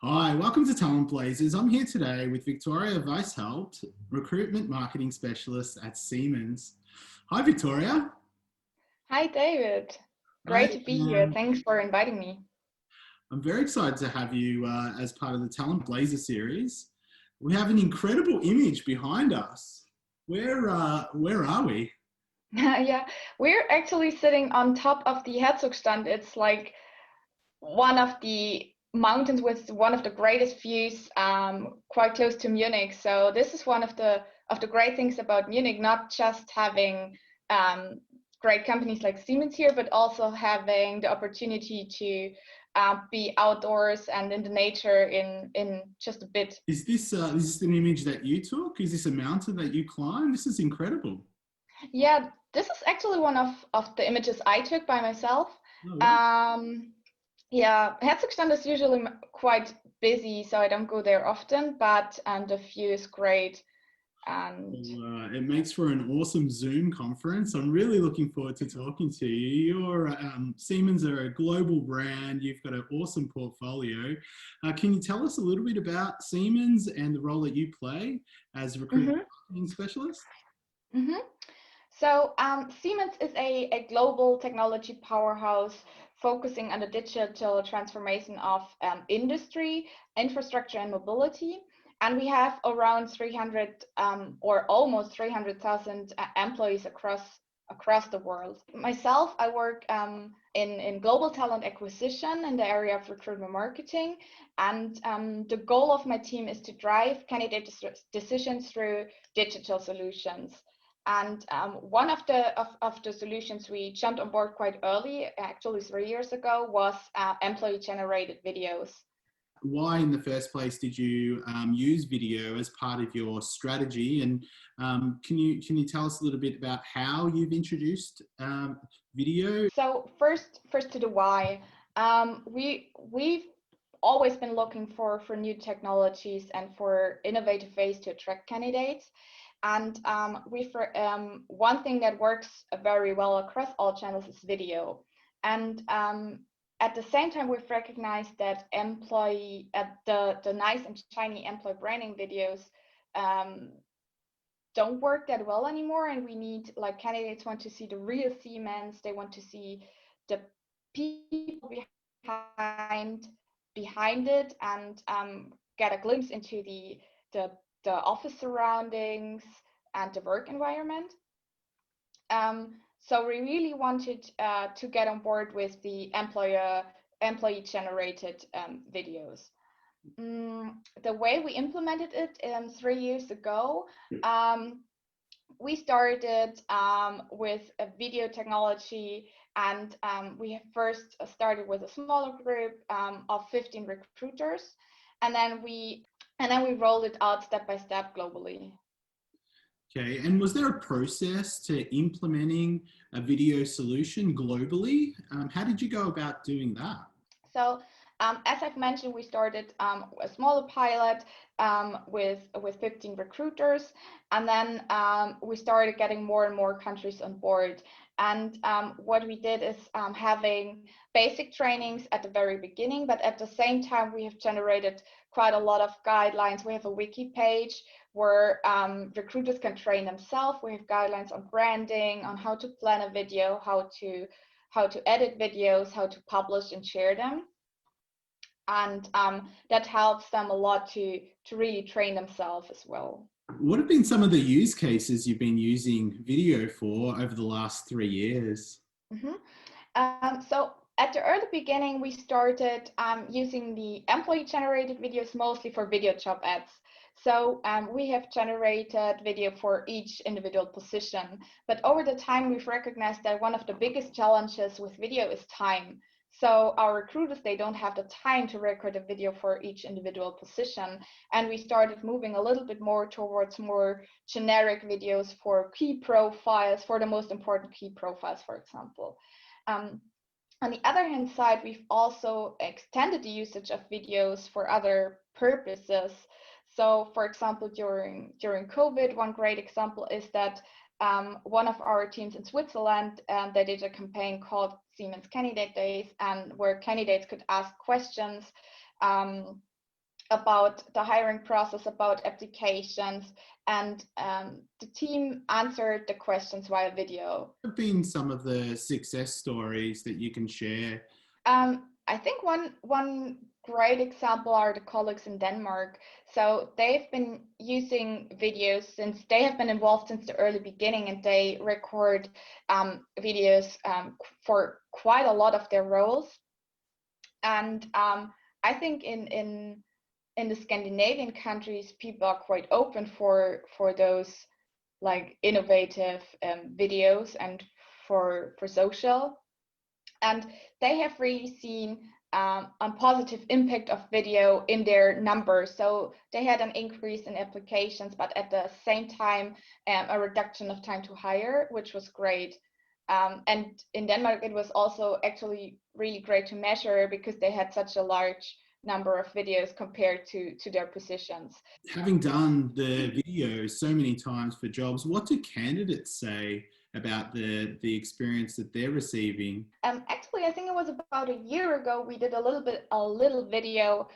Hi, welcome to Talent Blazers. I'm here today with Viktoria Weishaupt, Recruitment Marketing Specialist at Siemens. Hi, Victoria. Hi, David. Hi, Great to be here. Thanks for inviting me. I'm very excited to have you as part of the Talent Blazer series. We have an incredible image behind us. Where are we? Yeah, we're actually sitting on top of the Herzogstand. It's like one of the mountains with one of the greatest views, quite close to Munich. So this is one of the great things about Munich, not just having great companies like Siemens here, but also having the opportunity to be outdoors and in the nature in just a bit. Is this an image that you took? Is this a mountain that you climbed? This is incredible. Yeah, this is actually one of the images I took by myself. Oh, wow. Yeah, Herzogstand is usually quite busy, so I don't go there often, but the view is great. And It makes for an awesome Zoom conference. I'm really looking forward to talking to you. Siemens are a global brand. You've got an awesome portfolio. Can you tell us a little bit about Siemens and the role that you play as a recruitment mhm, marketing specialist? mhm. So Siemens is a global technology powerhouse focusing on the digital transformation of industry, infrastructure, and mobility. And we have around 300 or almost 300,000 employees across the world. Myself, I work in global talent acquisition in the area of recruitment marketing. And the goal of my team is to drive candidate decisions through digital solutions. And one of the solutions we jumped on board quite early, actually 3 years ago, was employee-generated videos. Why, in the first place, did you use video as part of your strategy? And can you tell us a little bit about how you've introduced video? So first to the why. We've always been looking for new technologies and for innovative ways to attract candidates. And one thing that works very well across all channels is video. And at the same time, we've recognized that the nice and shiny employee branding videos um, don't work that well anymore, and we need, like, candidates want to see the real Siemens. They want to see the people behind it, and get a glimpse into the office surroundings and the work environment. So we really wanted to get on board with the employee generated videos. The way we implemented it 3 years ago, we started with a video technology, and we have first started with a smaller group of 15 recruiters, and then we rolled it out step by step globally. Okay, and was there a process to implementing a video solution globally? How did you go about doing that? So, as I've mentioned, we started a smaller pilot with 15 recruiters, and then we started getting more and more countries on board. And what we did is having basic trainings at the very beginning, but at the same time, we have generated quite a lot of guidelines. We have a wiki page where recruiters can train themselves. We have guidelines on branding, on how to plan a video, how to edit videos, how to publish and share them. And that helps them a lot to really train themselves as well. What have been some of the use cases you've been using video for over the last 3 years? So at the early beginning, we started using the employee-generated videos mostly for video job ads. So we have generated video for each individual position. But over the time, we've recognized that one of the biggest challenges with video is time. So our recruiters, they don't have the time to record a video for each individual position. And we started moving a little bit more towards more generic videos for key profiles, for the most important key profiles, for example. On the other hand side, we've also extended the usage of videos for other purposes. So, for example, during COVID, one great example is that one of our teams in Switzerland, they did a campaign called Siemens Candidate Days, and where candidates could ask questions about the hiring process, about applications, and the team answered the questions via video. What have been some of the success stories that you can share? I think one great example are the colleagues in Denmark. So they've been using videos since they have been involved since the early beginning, and they record videos for quite a lot of their roles. And I think in the Scandinavian countries, people are quite open for those like innovative videos and for social. And they have really seen a positive impact of video in their numbers. So they had an increase in applications, but at the same time, a reduction of time to hire, which was great. And in Denmark, it was also actually really great to measure because they had such a large number of videos compared to their positions. Having done the video so many times for jobs, what do candidates say about the experience that they're receiving? Actually, I think it was about a year ago, we did a little video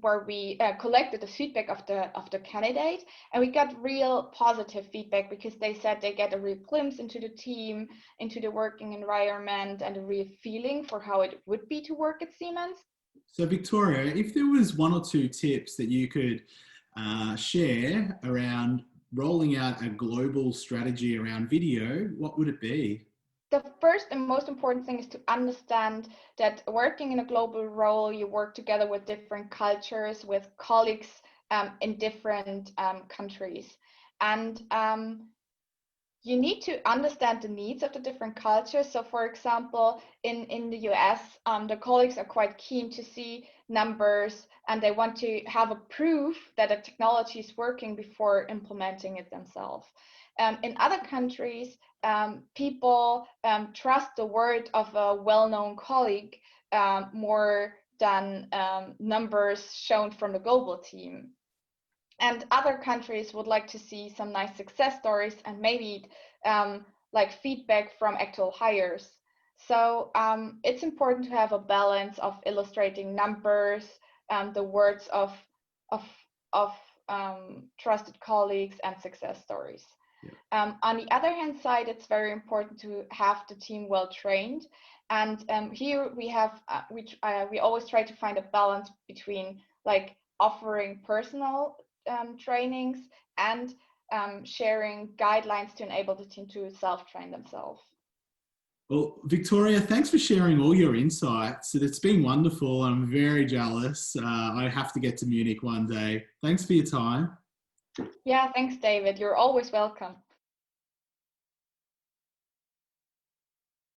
where we collected the feedback of the candidate, and we got real positive feedback because they said they get a real glimpse into the team, into the working environment, and a real feeling for how it would be to work at Siemens. So Victoria, if there was one or two tips that you could share around rolling out a global strategy around video, what would it be? The first and most important thing is to understand that working in a global role, you work together with different cultures, with colleagues in different countries. And you need to understand the needs of the different cultures. So for example, in the US, the colleagues are quite keen to see numbers, and they want to have a proof that a technology is working before implementing it themselves. In other countries, people trust the word of a well-known colleague more than numbers shown from the global team. And other countries would like to see some nice success stories and maybe like feedback from actual hires. So it's important to have a balance of illustrating numbers, the words of trusted colleagues, and success stories. Yeah. On the other hand side, it's very important to have the team well trained. And here we have, we always try to find a balance between like offering personal trainings and sharing guidelines to enable the team to self-train themselves. Well, Victoria, thanks for sharing all your insights. It's been wonderful. I'm very jealous. I have to get to Munich one day. Thanks for your time. Yeah, thanks, David. You're always welcome.